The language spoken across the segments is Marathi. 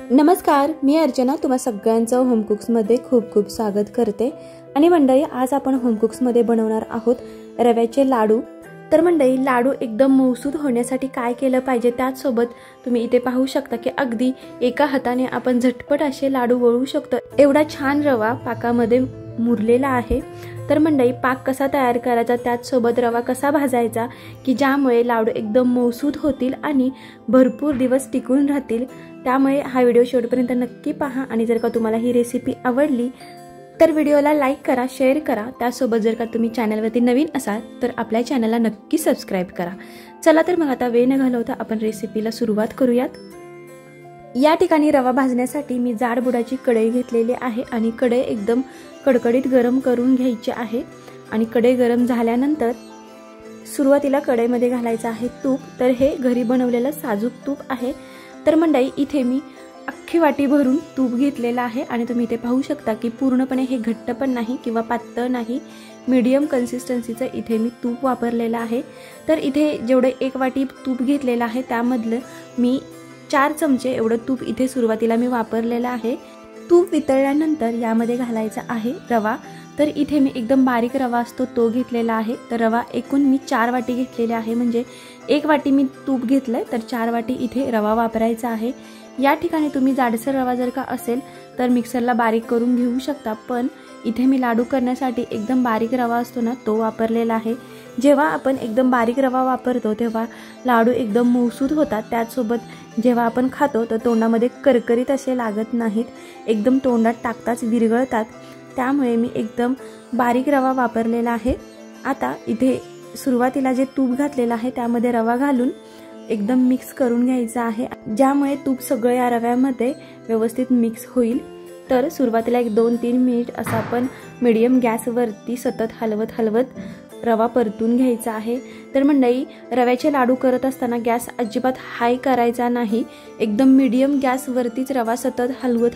नमस्कार, मी अर्चना तुम्हा सगळ्यांचं होम कुक्समध्ये खूप खूप स्वागत करते। आणि मंडळी, आज आपण होम कुक्समध्ये बनवणार आहोत रव्याचे लाडू। तर मंडळी, लाडू एकदम मऊसूद होण्यासाठी काय केलं पाहिजे त्याचसोबत तुम्ही इथे पाहू शकता की अगदी एका हाताने आपण झटपट असे लाडू वळू शकतो, एवढा छान रवा पाकामध्ये मुरलेला आहे। तर मंडळी, पाक कसा तयार करायचा त्याचसोबत रवा कसा भाजायचा की ज्यामुळे लाडू एकदम मऊसूद होतील आणि भरपूर दिवस टिकून राहतील, त्यामुळे हा व्हिडिओ शेवटपर्यंत नक्की पहा। आणि जर का तुम्हाला ही रेसिपी आवडली तर व्हिडिओला लाईक करा, शेअर करा। त्यासोबत जर का तुम्ही चॅनलवरती नवीन असाल तर आपल्या चॅनलला नक्की सबस्क्राइब करा। चला तर मग आता वेळ न घालवता आपण रेसिपीला सुरुवात करूयात। या ठिकाणी रवा भाजण्यासाठी मी जाड बुडाची कढई घेतलेली आहे आणि कढई एकदम कडकडीत गरम करून घ्यायची आहे। आणि कढई गरम झाल्यानंतर सुरुवातीला कढईमध्ये घालायचं आहे तूप। तर हे घरी बनवलेलं साजूक तूप आहे। तर मंडळी, इथे मी अख्खी वाटी भरून तूप घेतलेलं आहे आणि तुम्ही इथे पाहू शकता की पूर्णपणे हे घट्ट पण नाही किंवा पातळ नाही, मीडियम कन्सिस्टन्सीचं इथे मी तूप वापरलेलं आहे। तर इथे जेवढे एक वाटी तूप घेतलेलं आहे त्यामधलं मी 4 चमचे एवढं तूप इथे सुरुवातीला मी वापरलेलं आहे। तूप वितळल्यानंतर यामध्ये घालायचा आहे रवा। तर इथे मी एकदम बारीक रवा असतो तो घेतलेला आहे। तर रवा एकूण मी 4 वाटी घेतलेले आहे, म्हणजे 1 वाटी मी तूप घेतलंय तर 4 वाटी इथे रवा वापरायचा आहे। या ठिकाणी तुम्ही जाडसर रवा जर का असेल तर मिक्सरला बारीक करून घेऊ शकता, पण इथे मी लाडू करण्यासाठी एकदम बारीक रवा असतो ना तो वापरलेला आहे। जेव्हा आपण एकदम बारीक रवा वापरतो तेव्हा लाडू एकदम मऊसूद होतात, त्याचसोबत जेव्हा आपण खातो तर तोंडामध्ये करकरीत असे लागत नाहीत, एकदम तोंडात टाकताच विरघळतात। त्यामुळे मी एकदम बारीक रवा वापरलेला आहे। आता इथे सुरुवातीला जे तूप घातलेलं आहे त्यामध्ये रवा घालून एकदम मिक्स करून घ्यायचा आहे, ज्यामुळे तूप सगळं या रव्यामध्ये व्यवस्थित मिक्स होईल। तर सुरुवातीला 1-2-3 मिनिट असं आपण मीडियम गॅसवरती सतत हलवत रवा परतून घ्यायचा आहे। तर मंडळी, रव्याचे लाडू करत असताना गॅस अजिबात हाय करायचा नाही, एकदम मीडियम गॅसवरतीच रवा सतत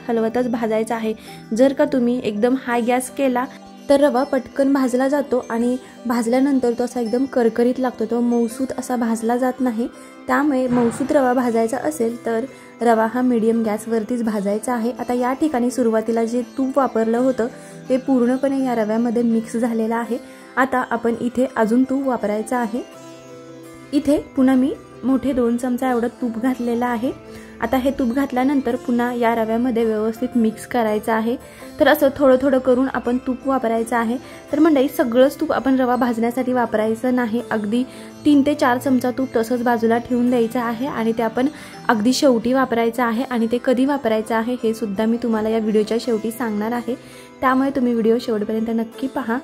हलवतच भाजायचा आहे। जर का तुम्ही एकदम हाय गॅस केला तर रवा पटकन भाजला जातो आणि भाजल्यानंतर तो असा एकदम करकरीत लागतो, तो मऊसूद असा भाजला जात नाही। त्यामुळे मऊसूद रवा भाजायचा असेल तर रवा हा मीडियम गॅसवरतीच भाजायचा आहे। आता या ठिकाणी सुरुवातीला जे तूप वापरलं होतं ते पूर्णपणे या रव्यामध्ये मिक्स झालेलं आहे। आता आपण इथे अजून तूप वापरायचं आहे। इथे पुन्हा मी मोठे 2 चमचा एवढं तूप घातलेलं आहे। आता हे तूप घातल्यानंतर पुन्हा या रव्यामध्ये व्यवस्थित मिक्स करायचं आहे। तर असं थोडं करून आपण तूप वापरायचं आहे। तर मंडळी, सगळंच तूप आपण रवा भाजण्यासाठी वापरायचं नाही, अगदी 3 ते 4 चमचा तूप तसंच बाजूला ठेवून द्यायचं आहे आणि ते आपण अगदी शेवटी वापरायचं आहे। आणि ते कधी वापरायचं आहे हे सुद्धा मी तुम्हाला या व्हिडिओच्या शेवटी सांगणार आहे, त्यामुळे तुम्ही व्हिडिओ शेवटपर्यंत नक्की पहा।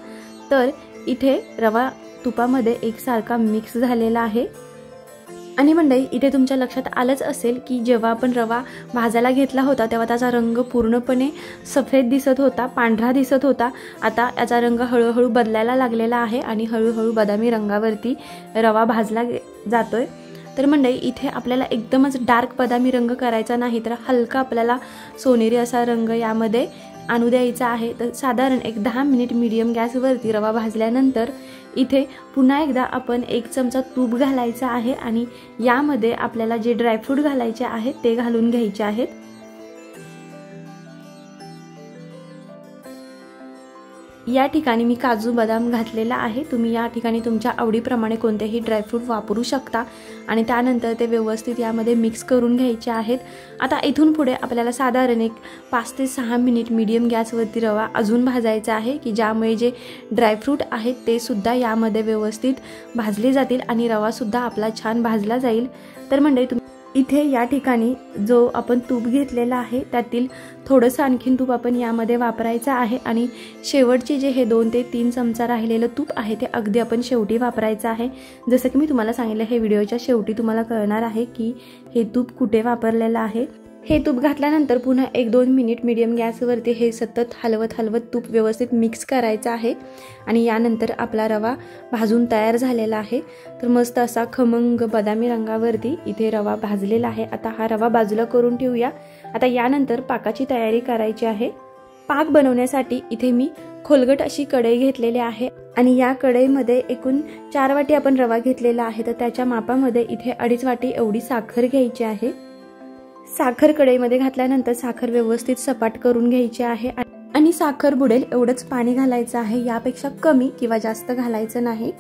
तर इथे रवा तुपामध्ये एकसारखा मिक्स झालेला आहे। आणि मंडळी, इथे तुमच्या लक्षात आलंच असेल की जेव्हा आपण रवा भाजायला घेतला होता तेव्हा त्याचा रंग पूर्णपणे सफेद दिसत होता, पांढरा दिसत होता। आता याचा रंग हळूहळू बदलायला लागलेला आहे आणि हळूहळू बदामी रंगावरती रवा भाजला जातोय। तर मंडळी, इथे आपल्याला एकदमच डार्क बदामी रंग करायचा नाही, तर हलका आपल्याला सोनेरी असा रंग यामध्ये आणू द्यायचा आहे। तर साधारण 10 मिनिट मीडियम गॅसवरती रवा भाजल्यानंतर इथे पुन्हा एकदा आपण 1 चमचा तूप घालायचा आहे आणि यामध्ये आपल्याला जे ड्रायफ्रूट घालायचे आहेत ते घालून घ्यायचे आहेत। या ठिकाणी मी काजू बदाम घातलेला आहे, तुम्ही या ठिकाणी तुमच्या आवडीप्रमाणे कोणतेही ड्रायफ्रूट वापरू शकता। आणि त्यानंतर ते व्यवस्थित यामध्ये मिक्स करून घ्यायचे आहेत। आता इथून पुढे आपल्याला साधारण 5 ते 6 मिनिट मीडियम गॅसवरती रवा अजून भाजायचा आहे की ज्यामुळे जे ड्रायफ्रूट आहेत ते सुद्धा यामध्ये व्यवस्थित भाजले जातील आणि रवा सुद्धा आपला छान भाजला जाईल। तर मंडळी, इथे या ठिकाणी जो आपण तूप घेतलेला आहे त्यातील थोडंसं आणखीन तूप आपण यामध्ये वापरायचं आहे आणि शेवटचे जे हे 2 ते 3 चमचा राहिलेलं तूप आहे ते अगदी आपण शेवटी वापरायचं आहे। जसं की मी तुम्हाला सांगितलं, हे व्हिडिओच्या शेवटी तुम्हाला कळणार आहे की हे तूप कुठे वापरलेलं आहे। हे तूप घातल्यानंतर पुन्हा 1-2 मिनिट मीडियम गॅसवरती हे सतत हलवत तूप व्यवस्थित मिक्स करायचं आहे आणि यानंतर आपला रवा भाजून तयार झालेला आहे। तर मस्त असा खमंग बदामी रंगावरती इथे रवा भाजलेला आहे। आता हा रवा बाजूला करून ठेवूया। आता यानंतर पाकाची तयारी करायची आहे। पाक बनवण्यासाठी इथे मी खोलगट अशी कढई घेतलेली आहे आणि या कढईमध्ये एकूण 4 वाटी आपण रवा घेतलेला आहे, तर त्याच्या मापामध्ये इथे 2.5 वाटी एवढी साखर घ्यायची आहे। साखर कढईमध्ये घातल्यानंतर साखर व्यवस्थित सपाट करून घ्यायची आहे आणि साखर बुडेल एवढंच पाणी घालायचं आहे, यापेक्षा कमी किंवा जास्त घालायचं नाही।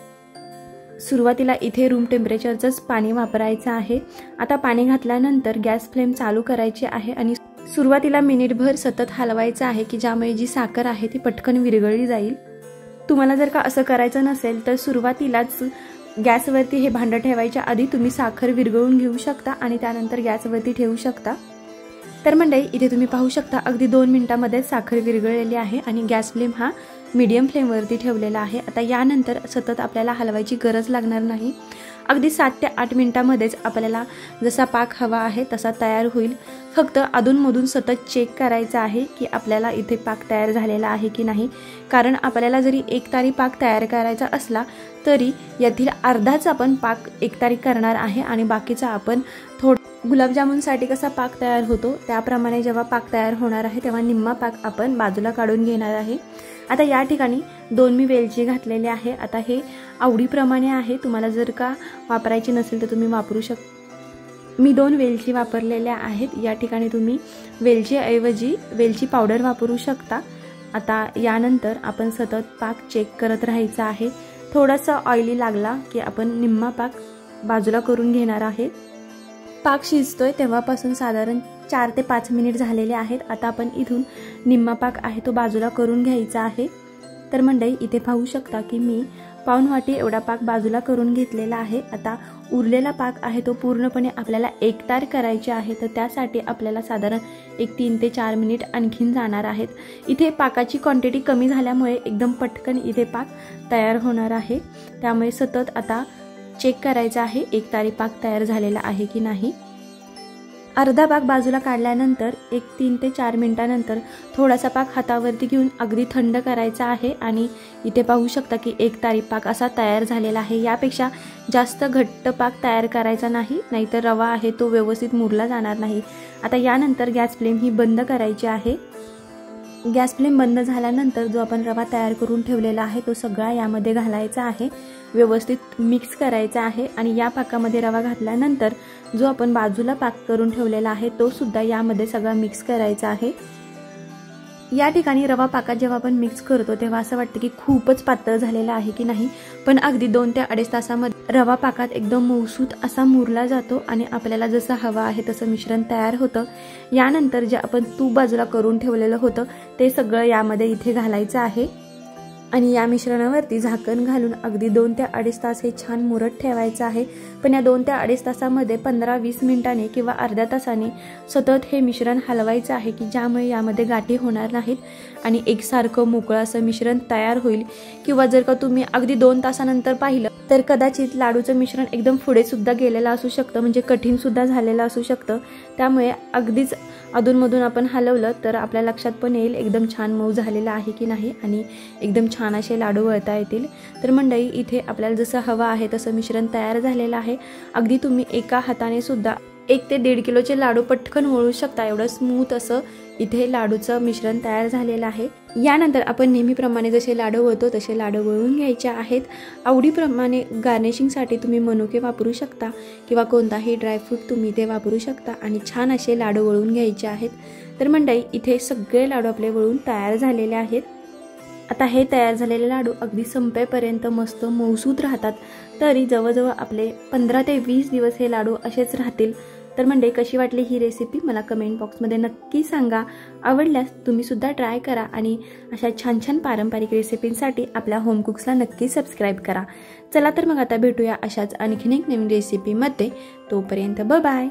सुरुवातीला इथे रूम टेम्परेचरचंच पाणी वापरायचं आहे। आता पाणी घातल्यानंतर गॅस फ्लेम चालू करायची आहे आणि सुरुवातीला मिनिटभर सतत हलवायचं आहे की ज्यामुळे जी साखर आहे ती पटकन विरघळली जाईल। तुम्हाला जर का असं करायचं नसेल तर सुरुवातीलाच गॅसवरती हे भांडं ठेवायच्या आधी तुम्ही साखर विरघळून घेऊ शकता आणि त्यानंतर गॅसवरती ठेवू शकता। तर मंडळी इथे तुम्ही पाहू शकता अगदी 2 मिनिटांमध्ये साखर विरघळलेली आहे आणि गॅस फ्लेम हा मीडियम फ्लेमवरती ठेवलेला आहे। आता यानंतर सतत आपल्याला हलवायची गरज लागणार नाही, अगदी 7 ते 8 मिनिटांमध्येच आपल्याला जसा पाक हवा आहे तसा तयार होईल। फक्त अधूनमधून सतत चेक करायचं आहे की आपल्याला इथे पाक तयार झालेला आहे की नाही, कारण आपल्याला जरी एकतारी पाक तयार करायचा असला तरी यातील अर्धाच आपण पाक एकतारी करणार आहे आणि बाकीचा आपण गुलाबजामुनसाठी कसा पाक तयार होतो त्याप्रमाणे जेव्हा पाक तयार होणार आहे तेव्हा निम्मा पाक आपण बाजूला काढून घेणार आहे। आता या ठिकाणी 2 मी वेलची घातलेली आहे। आता हे आवडीप्रमाणे आहे, तुम्हाला जर का वापरायची नसेल तर तुम्ही वापरू शकता। मी 2 वेलची वापरलेल्या आहेत, या ठिकाणी तुम्ही वेलची ऐवजी वेलची पावडर वापरू शकता। आता यानंतर आपण सतत पाक चेक करत राहायचं आहे। थोडासा ऑइली लागला की आपण निम्मा पाक बाजूला करून घेणार आहे। पाक शिजतोय तेव्हापासून साधारण 4 ते 5 मिनिट झालेले आहेत। आता आपण इथून निम्मा पाक आहे तो बाजूला करून घ्यायचा आहे। तर मंडळी इथे पाहू शकता की मी पाऊण वाटी एवढा पाक बाजूला करून घेतलेला आहे। आता उरलेला पाक आहे तो पूर्णपणे आपल्याला एकतार करायचे आहे, तर त्यासाठी आपल्याला साधारण 3 ते 4 मिनिट आणखीन जाणार आहेत। इथे पाकाची क्वांटिटी कमी झाल्यामुळे एकदम पटकन इथे पाक तयार होणार आहे, त्यामुळे सतत आता चेक करायचं आहे एकतारी पाक तयार झालेला आहे की नाही। अर्धा पाक बाजूला काढल्यानंतर 3 ते 4 मिनिटांनंतर थोडासा पाक हातावरती घेऊन अगदी थंड करायचा आहे आणि इथे पाहू शकता की एकतारी पाक असा तयार झालेला आहे। यापेक्षा जास्त घट्ट पाक तयार करायचा नाही, नाहीतर रवा आहे तो व्यवस्थित मुरला जाणार नाही। आता यानंतर गॅस फ्लेम ही बंद करायची आहे। गॅस फ्लेम बंद झाल्यानंतर जो आपण रवा तयार करून ठेवलेला आहे तो सगळा यामध्ये घालायचा आहे, व्यवस्थित मिक्स करायचा आहे आणि या पाकामध्ये रवा घातल्यानंतर जो आपण बाजूला पाक करून ठेवलेला आहे तो सुद्धा यामध्ये सगळा मिक्स करायचा आहे। या ठिकाणी रवा पाकात जेव्हा आपण मिक्स करतो तेव्हा असं वाटतं की खूपच पातळ झालेला आहे की नाही, पण अगदी 2 ते 2.5 तासामध्ये रवा पाकात एकदम मऊसूत असा मुरला जातो आणि आपल्याला जसं हवा आहे तसं मिश्रण तयार होतं। यानंतर जे आपण तूप बाजूला करून ठेवलेलं होतं ते सगळं यामध्ये इथे घालायचं आहे आणि या मिश्रणावरती झाकण घालून अगदी 2 ते 2.5 तास हे छान मुरत ठेवायचं आहे। पण या 2 ते 2.5 तासामध्ये 15-20 मिनिटांनी किंवा अर्ध्या तासाने सतत हे मिश्रण हलवायचं आहे की ज्यामुळे यामध्ये गाठी होणार नाहीत आणि एकसारखं मोकळं असं मिश्रण तयार होईल। किंवा जर का तुम्ही अगदी 2 तासानंतर पाहिलं तर कदाचित लाडूचं मिश्रण एकदम पुढे सुद्धा गेलेलं असू शकतं, म्हणजे कठीण सुद्धा झालेलं असू शकतं। त्यामुळे अगदीच अधूनमधून आपण हलवलं तर आपल्या लक्षात पण येईल एकदम छान मऊ झालेला आहे की नाही आणि एकदम छान असे लाडू वळता येतील। तर मंडळी इथे आपल्याला जसं हवं आहे तसं मिश्रण तयार झालेलं आहे। अगदी तुम्ही एका हाताने सुद्धा 1 ते 1.5 किलोचे लाडू पटकन वळू शकता, एवढं स्मूथ असं इथे लाडूचं मिश्रण तयार झालेलं आहे। यानंतर आपण नेहमीप्रमाणे जसे लाडू वळतो तसे लाडू वळून घ्यायचे आहेत। आवडीप्रमाणे गार्निशिंगसाठी तुम्ही मनुके वापरू शकता किंवा कोणताही ड्रायफ्रूट तुम्ही ते वापरू शकता आणि छान असे लाडू वळून घ्यायचे आहेत। तर मंडळी इथे सगळे लाडू आपले वळून तयार झालेले आहेत। आता हे तयार झालेले लाडू अगदी संपेपर्यंत मस्त मऊसूत राहतात, तरी जवळजवळ आपले 15 ते 20 दिवस हे लाडू असेच राहतील। तर मंडळी कशी वाटली ही रेसिपी मला कमेंट बॉक्समध्ये नक्की सांगा। आवडल्यास तुम्ही सुद्धा ट्राय करा आणि अशा छान छान पारंपरिक रेसिपींसाठी आपल्या होम कुक्सला नक्की सबस्क्राईब करा। चला तर मग आता भेटूया अशाच आणखीन एक नवीन रेसिपीमध्ये, तोपर्यंत बाय बाय।